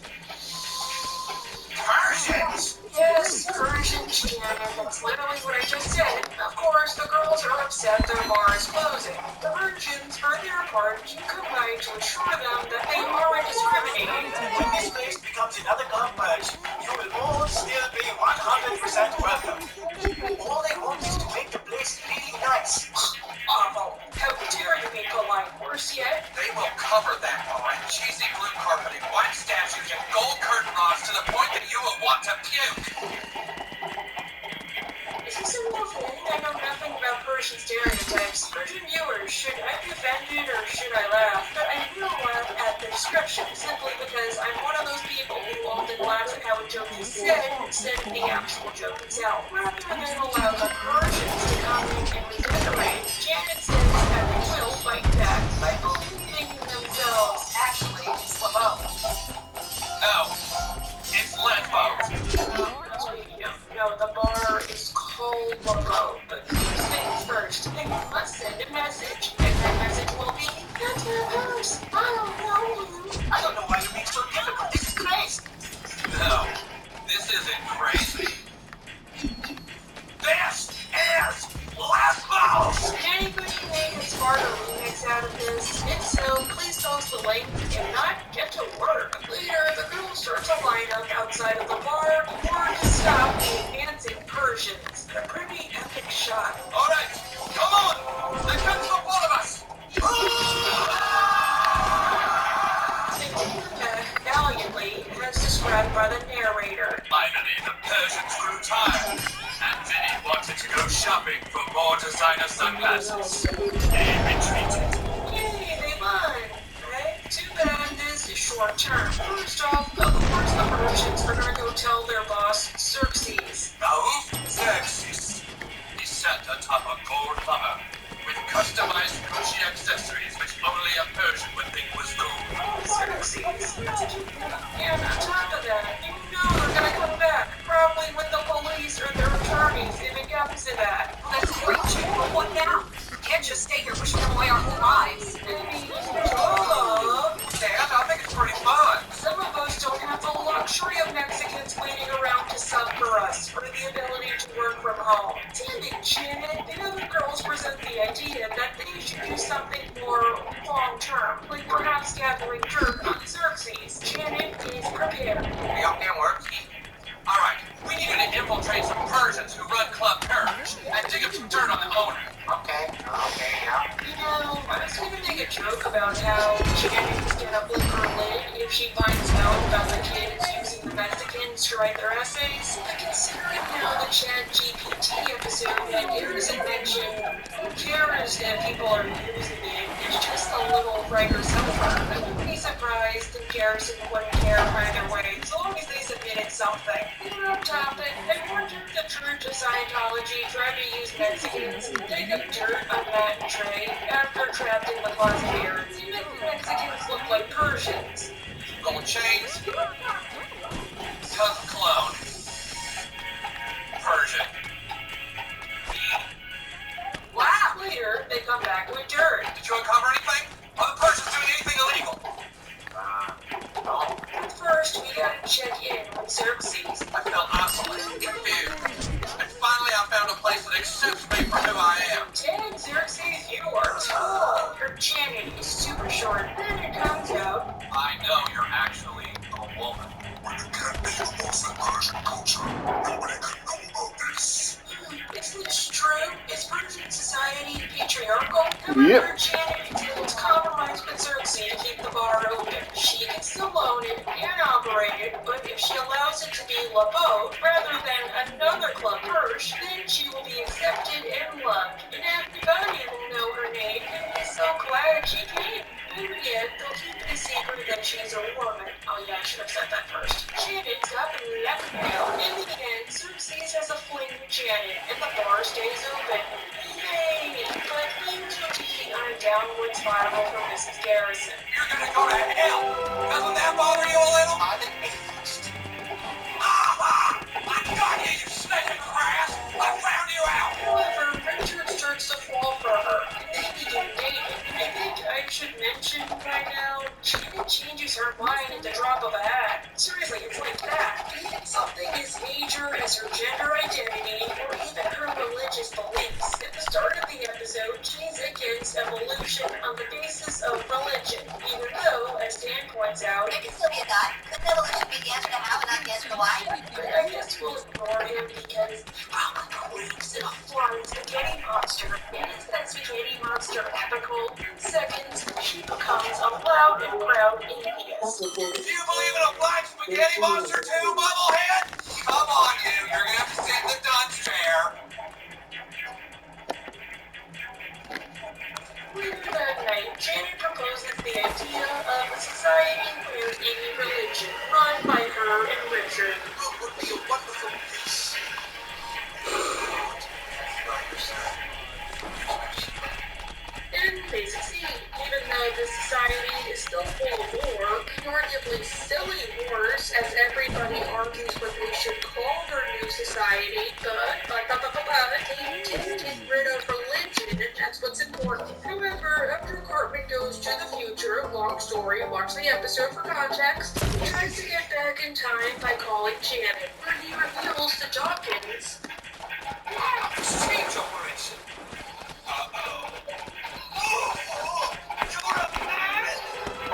Persians? Yes, Persian Shannon, that's literally what I just said. Of course, the girls are upset their bar is closing. The Persians, for their part, keep coming to assure them that they aren't discriminating. When this place becomes another converge, you will all still be 100% welcome. All they want is to make the place really nice. Awful. How dare you be polite? Worse yet, They will cover that bar in cheesy blue carpeting, white statues, and gold curtain rods to the point that you will want to puke. is this a real thing? I know nothing about Persian stereotypes. Persian viewers, should I be offended or should I laugh? But I will laugh at the description, simply because I'm one of those people who often laughs at how a joke is said instead of the actual joke itself. Rather than allow the Persians to come in and reiterate, Janet says that they will fight back by believing in themselves. Actually, it's Lamone. No, it's Lesbo. No, the bar is called Lamone, but first things first, they must send a message, and that message will be, that's my purse, I don't know you. I don't know why you're being so difficult. This is crazy. No, this isn't crazy. This is Lesbos! Can anybody make a smarter remix out of this? If so, please post the link and not get to work. Later, the girls start to line up outside of the bar or to stop the advancing Persians. A pretty epic shot. All right, come on! They can stop all of us! They take them back valiantly, as described by the narrator. Finally, the Persians grew tired, and Vinny wanted to go shopping for more designer sunglasses. They retreated. Yay, they won! Right? Too bad this is short term. First off, of course the Persians are gonna go tell their boss, Xerxes. Now, Xerxes. He sat atop a gold hammer with customized Gucci accessories which only a Persian would think was cool. Xerxes, what did you do? And on top of that, you know they're gonna come back, probably with the police or their attorneys if it comes to that. That's great, Jim, but what now? We can't just stay here wishing away our whole lives. And I think it's pretty fun. Some of us don't have the luxury of Mexicans waiting around to sub for us, or the ability to work from home. Damn it, Janet. The other girls present the idea that they should do something more long-term, like perhaps gathering dirt on Xerxes. Janet is prepared. Yup, it works. All right, we need you to infiltrate some Persians who run Club Purge and dig up some dirt on the owner. Okay, yeah. You know, I was gonna make a joke about how Janet would get up with her lid if she finds out about the kids using students to write their essays. But considering now the ChatGPT episode that Garrison mentioned, who cares if people are using it? It's just a little writer self-help. I wouldn't be surprised if Garrison wouldn't care either way, as long as they submitted something. Off topic, I wonder if the Church of Scientology tried to use Mexicans to dig up dirt on Matt and Trey after trapped in the closet here to make the Mexicans look like Persians. Gold chains. Tough clone. Persian. Wow! Later, they come back with dirt. Did you uncover anything? Are the Persians doing anything illegal? No. But first, we gotta check in with Xerxes. I felt absolutely confused. And finally I found a place that accepts me for who I am. Dang, Xerxes, you are tall. Your chin is super short. Then it comes out. I know you're actually a woman. When the cat made the most in Persian culture, nobody could know about this. Isn't this true? Is Persian society patriarchal? Yep. However, Janet continues to compromise with Xerxes to keep the bar open. She can still own it and operate it, but if she allows it to be La Boat rather than another club Hirsch, then she will be accepted and loved, and everybody will know her name and be so glad she came. And yet, they'll keep it a secret that she's a woman. Oh yeah, I should have said that first. Janet's got the left mail. In the end, Xerxes has a fling with Janet, and the bar stays open. Yay! But things will be on a downward spiral for Mrs. Garrison. You're gonna go to hell! Doesn't that bother you a little? I'm an atheist. Mama! I got you, you snake in the grass! I found you out! However, Richard starts to fall for her, and they begin dating. I think I should mention by now, Janet changes her mind at the drop of a hat. Seriously, it's like that. Even something as major as her gender identity, or even her religious beliefs. At the start of the episode, she's against evolution on the basis of religion, even though, as Dan points out, There can still be a God. Couldn't evolution be the answer to how and not the answer to why? but I guess we'll ignore him because he probably believes in a flying spaghetti monster. And is that spaghetti monster ethical? Second, she becomes a loud and proud atheist. Do you believe in a black spaghetti monster too, Bubblehead? Come on, you. You're gonna have to sit in the dunce chair. Later that night, Janet proposes the idea of a society where any religion, run by her and Richard. It would be a wonderful peace. And they succeed, even though the society is still full of war, arguably silly wars, as everybody argues what they should call their new society, but they didn't get rid of religion, and that's what's important. However, after Cartman goes to the future, long story, watch the episode for context, he tries to get back in time by calling Janet, where he reveals to Dawkins, Exchange operation. Uh-oh.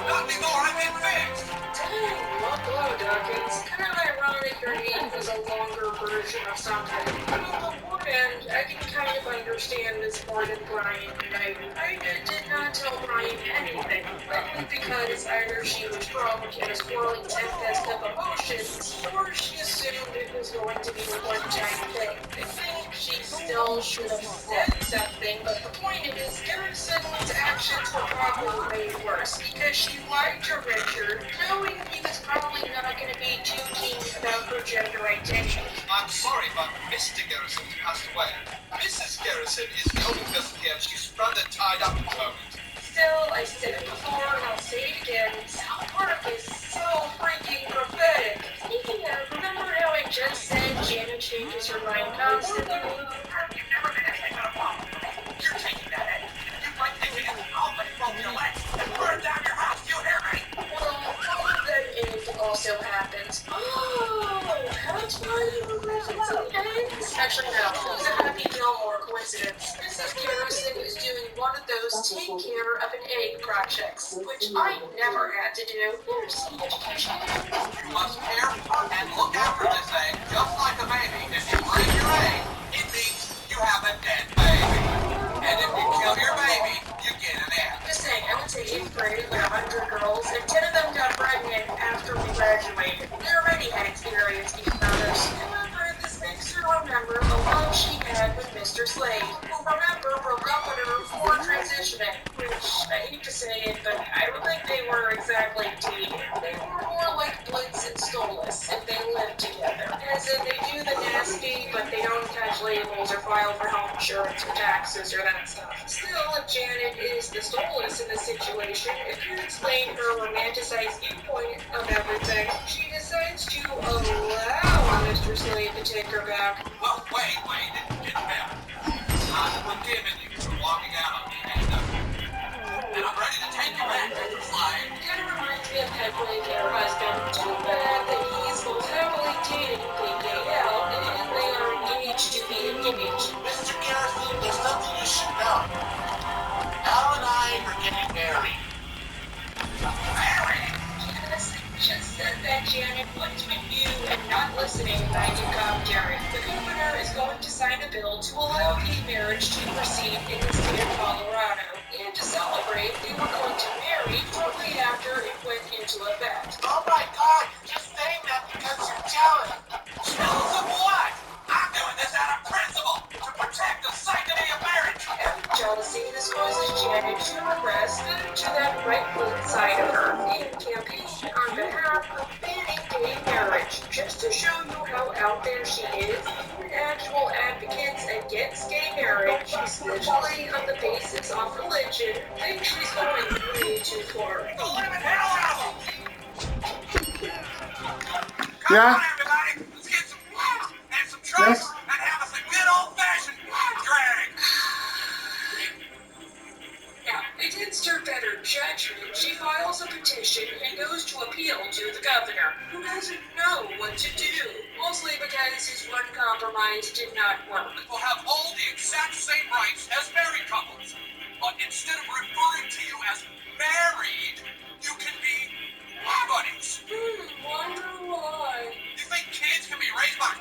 Not anymore, I've been fixed. dang, well, hello, Dawkins. Kind of ironic your name was a longer version of something. But on the one hand, I can kind of understand this more than Brian. I did not tell Brian anything, likely because either she was drunk and a swirling tempest of emotions, or she assumed it was going to be a one-time thing. I think she still should have said something, but the point is, Garrison's actions were probably way worse, because she lied to Richard, knowing he was probably not going to be too keen about her gender identity. I'm sorry, but Mr. Garrison passed away. Mrs. Garrison is the only person here. She's rather tied up at the moment. Still, I said it before and I'll say it again, South Park is so freaking prophetic. Speaking of, remember how I just said Janet changes her mind constantly? You've never been anything but a bomb. You're taking that in. You might think it is, I'll let both your legs and burn down your house, you hear me? Well, all of that end also happens. Oh, that's why you were losing some eggs? Actually, no. It was a Happy Gilmore coincidence. Mrs. Garrison is doing one of those take care of an egg projects, which I never had to do. Nursing education. You must care for and look after this egg just like a baby. If you break your egg, it means you have a dead baby. And if you kill your baby, you get an egg. Just saying, I went to 8th grade with 100 girls, and 10 of them got pregnant after we graduated. We already already had experience being mothers. However, this makes her remember the love she had with Mr. Slade, who remember broke up with her before transitioning, which I hate to say it, but I don't think they were exactly dating. They were more like Blitz and Stolas if they lived together. As in, they do the nasty, but they don't attach labels or file for health insurance or taxes or that stuff. Still, if Janet is the Stolas in the situation, it could explain her romanticized viewpoint of everything. She decides to allow Mr. Slade to take her back. Well, wait, it's better. I'm forgiving you for walking out on me, and I'm ready to take you back, Mr. Slade. Kind of reminds me of Hedwig and her husband. Too bad that he's both heavily dating PKL and they are engaged to be engaged. Mr. Garrison, there's nothing you should know. Al and I are getting married. Married? Yes, I just said that, Janet. What's with you and not listening by you commentary? The governor is going to sign a bill to allow gay marriage to proceed in the state of Colorado. And to celebrate, they were going to marry shortly after it went into effect. Oh my God, you're just saying that because you're jealous. Jealous of what? I'm doing this out of principle, to protect the sanctity of marriage. And jealousy, this causes Janet to regress to that right-wing side of her and campaign on behalf of banning gay marriage. Just to show you how out there she is, actual advocates against gay marriage, especially on the basis of religion, think she's going way too far. The living hell out of them. Come Yeah. on, everybody, let's get some food and some drinks Yes. and have us a good old-fashioned drag. Now, against her better judgment, she files a petition and goes to appeal to the governor, who doesn't know what to do, mostly because his one compromise did not work. Will have all the exact same rights as married couples. But instead of referring to you as married, you can be buddies. Wonder why. You think kids can be raised by...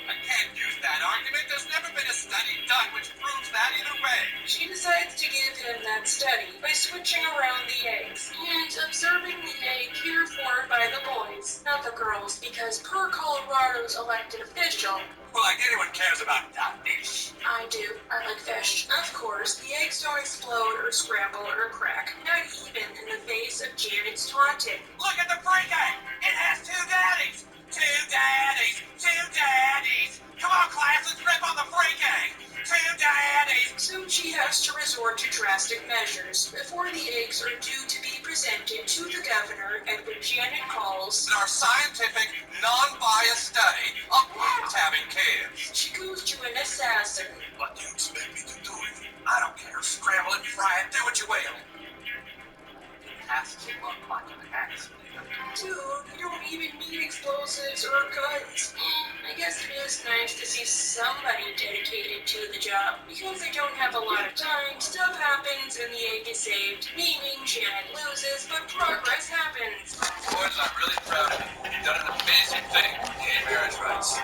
I can't use that argument. There's never been a study done which proves that either way. She decides to give him that study by switching around the eggs and observing the egg cared for by the boys, not the girls, because per Colorado's elected official, Well, like anyone cares about that dish. I do. I like fish. Of course, the eggs don't explode or scramble or crack, not even in the face of Janet's taunting. Look at the freak egg. It has two daddies. Two daddies. Two daddies. Come on, class, let's rip on the freak egg. Two daddies. Soon she has to resort to drastic measures before the eggs are due to be presented to the governor at what Janet calls In our scientific, non-biased study of having kids. she goes to an assassin. What do you expect me to do with it? I don't care. Scramble it, fry it, do what you will. It has to look like an accident. Dude, you don't even need explosives or guns. I guess it is nice to see somebody dedicated to the job. Because they don't have a lot of time, stuff happens and the egg is saved, meaning Janet loses, but progress happens. Boys, I'm really proud of you. You've done an amazing thing. Gay marriage rights.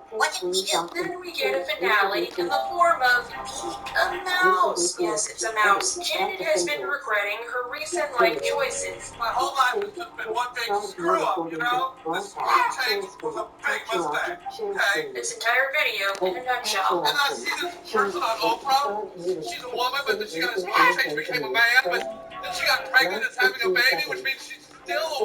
What did we do? Then we get a finale in the form of a mouse. Yes, it's a mouse. Janet has been regretting her recent life choices. My whole life has been one big screw up, you know? This change was a big mistake. Okay? This entire video in a nutshell. And I see this person on Oprah. She's a woman, but then she got a speed change, became a man, but then she got pregnant and is having a baby, which means she's still a